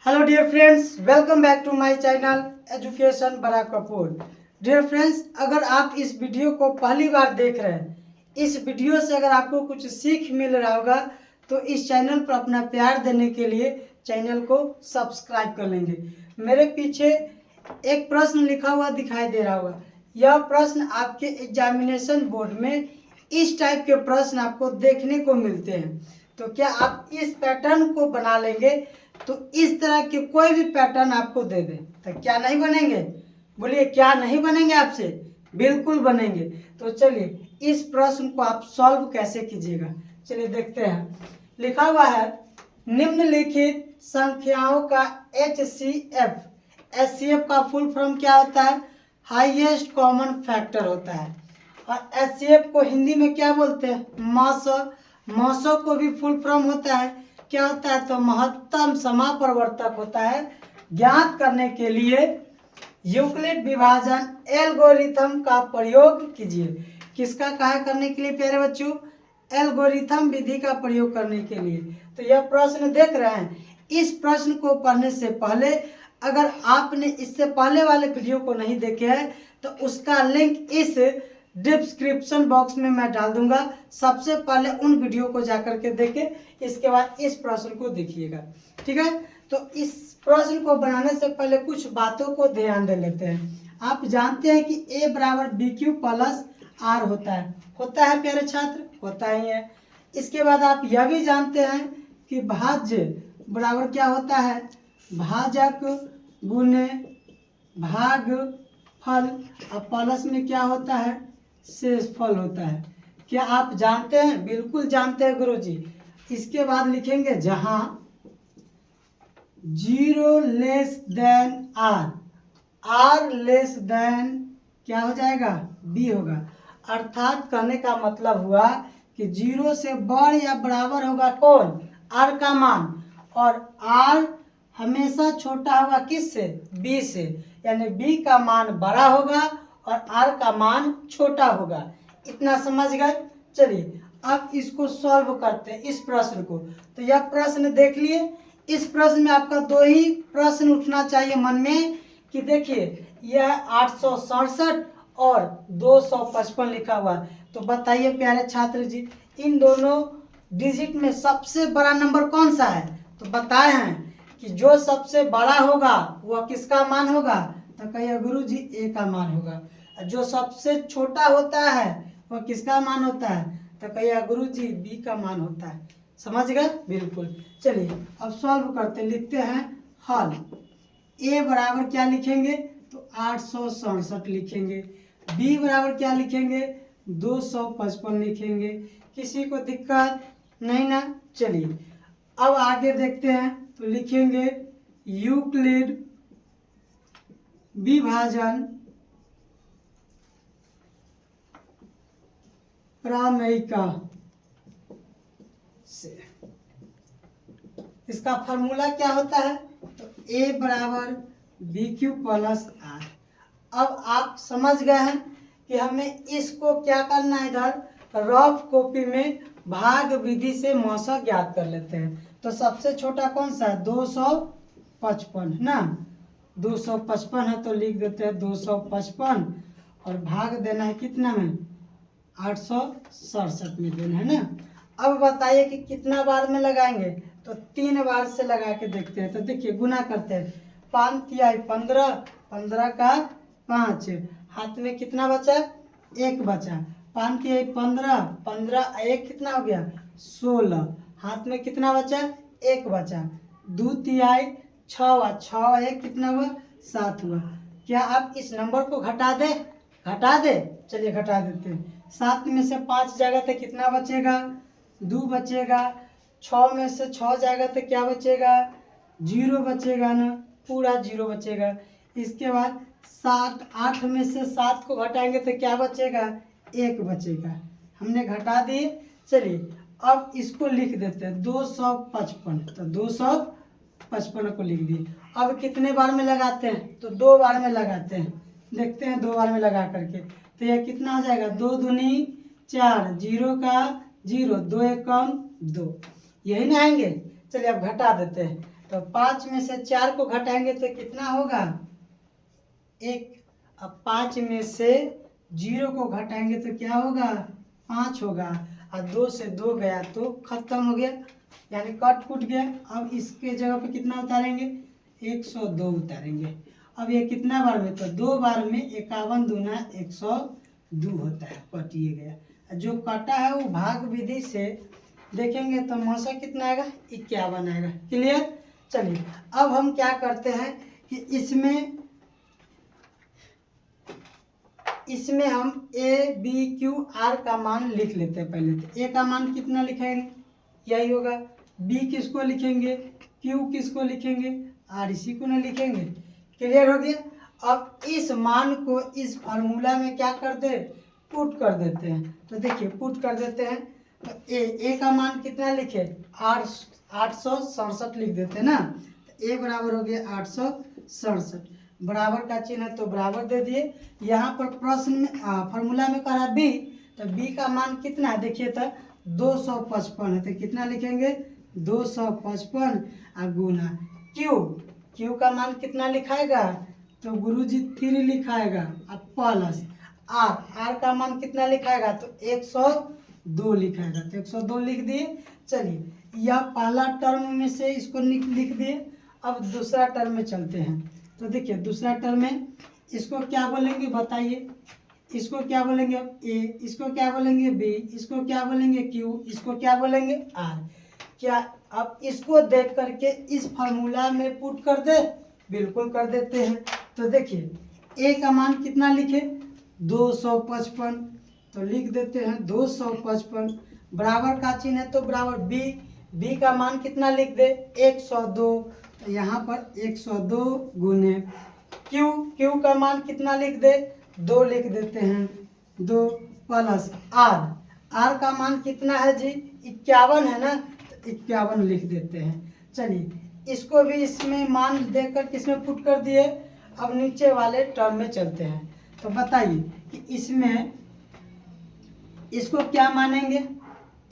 Hello dear friends, welcome back to my channel education बड़ा Kapoor. Dear friends, अगर आप इस वीडियो को पहली बार देख रहे हैं, इस वीडियो से अगर आपको कुछ सीख मिल रहा होगा तो इस चैनल पर अपना प्यार देने के लिए चैनल को सब्सक्राइब कर लेंगे। मेरे पीछे एक प्रश्न लिखा हुआ दिखाई दे रहा होगा। यह प्रश्न आपके एग्जामिनेशन बोर्ड में इस टाइप के प्रश्न आपको देखने को मिलते हैं। तो क्या आप इस पैटर्न को बना लेंगे? तो इस तरह के कोई भी पैटर्न आपको दे दें तो क्या नहीं बनेंगे? बोलिए, क्या नहीं बनेंगे आपसे? बिल्कुल बनेंगे। तो चलिए इस प्रश्न को आप सॉल्व कैसे कीजिएगा, चलिए देखते हैं। लिखा हुआ है, निम्नलिखित संख्याओं का HCF का फुल फॉर्म क्या होता है? हाईएस्ट कॉमन फैक्टर होता है। और HCF को हिंदी में क्या बोलते हैं? मौसो को भी फुल फॉर्म होता है, क्या होता है? तो महत्तम समापरिवर्तक होता है। ज्ञात करने के लिए यूक्लिड विभाजन एल्गोरिथम का प्रयोग कीजिए। किसका कहा करने के लिए प्यारे बच्चों? एल्गोरिथम विधि का प्रयोग करने के लिए। तो यह प्रश्न देख रहे हैं। इस प्रश्न को पढ़ने से पहले अगर आपने इससे पहले वाले वीडियो को नहीं देखे हैं तो उसका लिंक इस डिस्क्रिप्शन बॉक्स में मैं डाल दूंगा। सबसे पहले उन वीडियो को जाकर के देखें, इसके बाद इस प्रश्न को देखिएगा, ठीक है? तो इस प्रश्न को बनाने से पहले कुछ बातों को ध्यान दे लेते हैं। आप जानते हैं कि A बराबर BQ प्लस R होता है प्यारे छात्र, होता ही है। इसके बाद आप यह भी जानते हैं कि भाज्य बराबर क्या होता है? भाजक गुने भाग फल, और प्लस में क्या होता है? शेषफल होता है। क्या आप जानते हैं? बिल्कुल जानते हैं गुरुजी। इसके बाद लिखेंगे जहां 0 less than R less than क्या हो जाएगा? B होगा। अर्थात कहने का मतलब हुआ कि 0 से बड़ या बराबर होगा कौन? R का मान, और R हमेशा छोटा होगा किससे? B से, यानी B का मान बड़ा होगा और R का मान छोटा होगा। इतना समझ गए? चलिए अब इसको सॉल्व करते हैं इस प्रश्न को। तो यह प्रश्न देख लिए। इस प्रश्न में आपका दो ही प्रश्न उठना चाहिए मन में कि देखिए यह 867 और 255 लिखा हुआ है। तो बताइए प्यारे छात्र जी, इन दोनों डिजिट में सबसे बड़ा नंबर कौन सा है? तो बताए हैं कि जो सबसे बड़ा होगा वह किसका मान होगा? तो कहिए गुरु जी A का मान होगा। जो सबसे छोटा होता है वह किसका मान होता है? तो कहिए गुरु जी B का मान होता है। समझ गए? बिल्कुल। चलिए अब सॉल्व करते, लिखते हैं हल। A बराबर क्या लिखेंगे? तो 867 लिखेंगे। B बराबर क्या लिखेंगे? 255 लिखेंगे। किसी को दिक्कत नहीं ना? चलिए अब आगे देखते हैं। तो लिखेंगे यूक्लिड विभाजन प्रमेयिका से। इसका फॉर्मूला क्या होता है? तो A बराबर BQ प्लस R। अब आप समझ गए हैं कि हमें इसको क्या करना है? इधर रफ कॉपी में भाग विधि से मौसा ज्ञात कर लेते हैं। तो सबसे छोटा कौन सा है? 255 ना। 255 है तो लिख देते हैं 255, और भाग देना है कितना में? 867 में देना है ना। अब बताइए कि कितना बार में लगाएंगे? तो 3 बार से लगा के देखते हैं। तो देखिए गुना करते हैं। 5 तिहाई 15, 15 का 5, हाथ में कितना बचा? 1 बचा। 5 तिहाई 15, 15 1 कितना हो गया? 16, हाथ में कितना बचा? 1 बचा। 2 तिहाई 6, 6 1 कितना हुआ? 7 हुआ। क्या आप इस नंबर को घटा दे? घटा दे? चलिए घटा देते हैं। 7 में से 5 जाएगा तो कितना बचेगा? 2 बचेगा। 6 में से 6 जाएगा तो क्या बचेगा? 0 बचेगा ना, पूरा 0 बचेगा। इसके बाद 7, 8 में से 7 को घटाएंगे तो क्या बचेगा? 1 बचेगा। हमने घटा दिए। चलिए अब इसको लिख देते हैं 255। तो 255 को लिख दिए। अब कितने बार में लगाते हैं? तो 2 बार में लगाते हैं। देखते हैं 2 बार में लगा करके। तो यह कितना हो जाएगा? 2 दूनी 4, 0 का 0, 2 एकम 2, यही ना आएंगे। चलिए अब घटा देते हैं। तो 5 में से 4 को घटाएंगे तो कितना होगा 1। अब 5 में से 0 को घटाएंगे तो क्या होगा 5 होगा, और 2 से 2 गया तो खत्म हो गया, यानी कट कूट गया। अब इसके जगह पे कितना उतारेंगे 102 उतारेंगे। अब ये कितना बार में, तो 2 बार में 51 दूना 102 होता है, कटिए गया। जो कटा है वो भाग विधि से देखेंगे तो मौसा कितना आएगा 51 आएगा। क्लियर। चलिए अब हम क्या करते हैं कि इसमें हम ए बी क्यू आर का मान लिख लेते हैं। पहले तो ए का मान कितना लिखेंगे यही होगा, बी किसको लिखेंगे, क्यू किसको लिखेंगे, आर इसी को ना लिखेंगे। क्लियर हो गया। अब इस मान को इस फार्मूला में क्या करते हैं पुट कर देते हैं। तो देखिए पुट कर देते हैं तो ए का मान कितना लिखे 867 लिख देते हैं ना। तो ए बराबर हो गया 867, बराबर का चिन्ह है तो बराबर दे दिए। यहाँ पर प्रश्न में फार्मूला में कह रहा है बी, तो बी का मान कितना है देखिए तो 255 है, तो कितना लिखेंगे 255 गुना क्यू का मान कितना लिखाएगा तो गुरुजी 3 लिखाएगा, अब प्लस आर का मान कितना लिखाएगा तो 102 लिखाएगा, तो 102 लिख दिए। चलिए यह पहला टर्म में से इसको लिख दिए। अब दूसरा टर्म में चलते हैं। तो देखिए दूसरा टर्म में इसको क्या बोलेंगे बताइए, इसको क्या बोलेंगे अब ए, इसको क्या बोलेंगे बी, इसको क्या बोलेंगे क्यू, इसको क्या बोलेंगे आर। क्या अब इसको देख करके इस फार्मूला में पुट कर दे, बिल्कुल कर देते हैं। तो देखिए ए का मान कितना लिखे 255, तो लिख देते हैं 255, बराबर का चिन्ह है तो बराबर बी का मान कितना लिख दे 102, तो यहाँ पर 102 गुने क्यू का मान कितना लिख दे 2 लिख देते हैं, 2 प्लस आर का मान कितना है जी 51 है ना, तो 51 लिख देते हैं। चलिए इसको भी इसमें मान देकर किसमें पुट कर दिए। अब नीचे वाले टर्म में चलते हैं। तो बताइए कि इसमें इसको क्या मानेंगे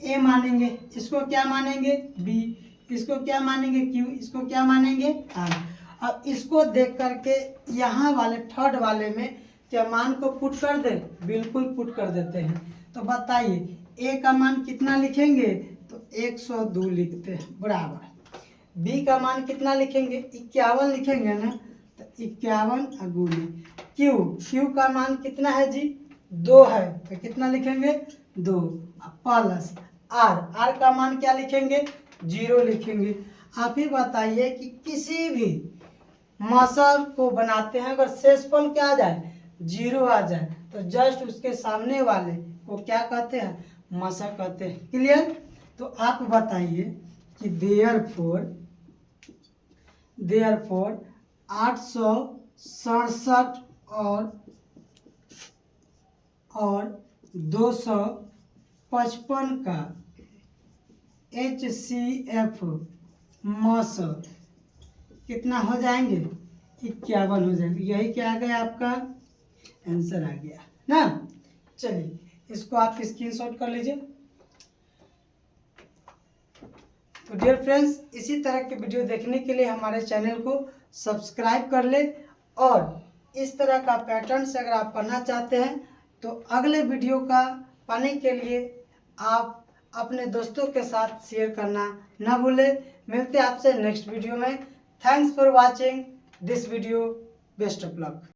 ए मानेंगे, इसको क्या मानेंगे बी, इसको क्या मानेंगे क्यू, इसको क्या मानेंगे आर। अब इसको देख करके यहाँ वाले थर्ड वाले में क्या मान को पुट कर दे, बिल्कुल पुट कर देते हैं। तो बताइए ए का मान कितना लिखेंगे तो 102 लिखते हैं, बराबर बी का मान कितना लिखेंगे 51 लिखेंगे ना, तो 51 गुने क्यू का मान कितना है जी 2 है, तो कितना लिखेंगे 2 प्लस आर का मान क्या लिखेंगे 0 लिखेंगे। आप ही बताइए कि किसी भी मसल को बनाते हैं अगर शेषफल क्या आ जाए 0 आ जाए तो जस्ट उसके सामने वाले को क्या कहते हैं मसल कहते हैं। क्लियर। तो आप बताइए कि देयरफॉर 867 और 255 का HCF मसल कितना हो जाएंगे 51 हो जाएंगे। यही क्या आ गया आपका आंसर आ गया ना। चलिए इसको आप स्क्रीनशॉट कर लीजिए। तो डियर फ्रेंड्स इसी तरह के वीडियो देखने के लिए हमारे चैनल को सब्सक्राइब कर ले, और इस तरह का पैटर्न से अगर आप पढ़ना चाहते हैं तो अगले वीडियो का पाने के लिए आप अपने दोस्तों के साथ शेयर करना ना भूलें। मिलते हैं आपसे नेक्स्ट वीडियो में। Thanks for watching this video. Best of luck.